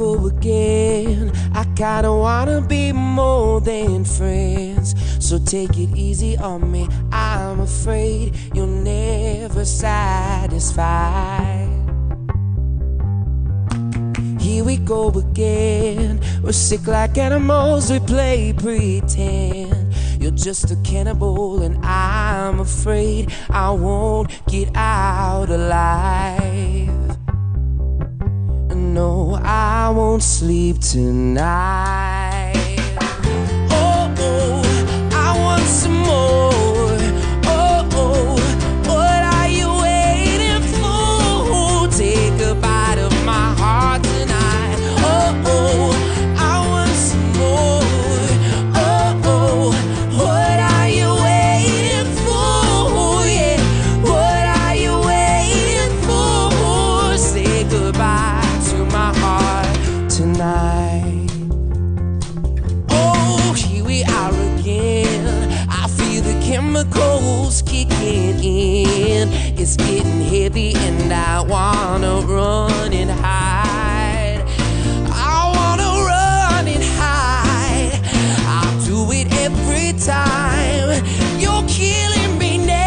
go again. I kinda wanna be more than friends, so take it easy on me. I'm afraid you'll never satisfy. Here we go again. We're sick like animals, we play pretend. You're just a cannibal and I'm afraid I won't get out alive. No, I won't sleep tonight. Oh, oh, I want some more. Oh, oh, what are you waiting for? Take a bite of my heart tonight. Oh, oh, I want some more. Oh, oh, what are you waiting for? Yeah, what are you waiting for? Say goodbye my heart tonight. Oh, here we are again. I feel the chemicals kicking in. It's getting heavy and I wanna run and hide. I wanna run and hide. I'll do it every time. You're killing me now.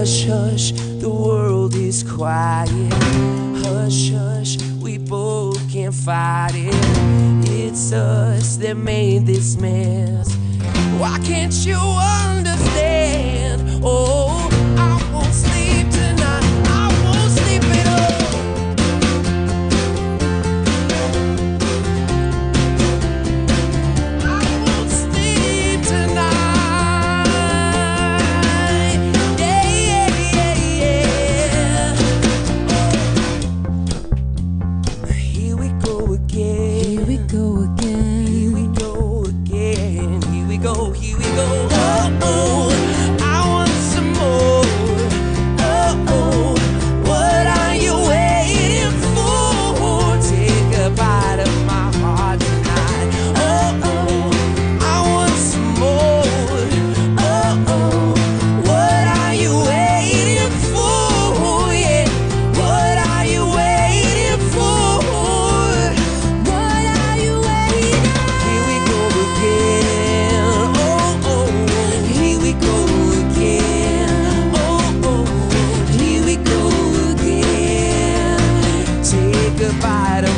Hush, hush, the world is quiet. Hush, hush, we both can't fight it. It's us that made this mess. Why can't you understand? Oh, I won't sleep tonight. I won't sleep at all. I won't sleep tonight. Here we go again. Here we go again. Here we go again. Here we go. Here we go. Oh, oh, I want some more. Oh, oh, what are you waiting for? Take a bite of my heart tonight. Oh, oh, I want some more. Oh, oh, what are you waiting for? Yeah, what are you waiting for? What are you waiting for? Here we go again. Oh, oh, here we go again. Oh, oh, here we go again. Take a bite of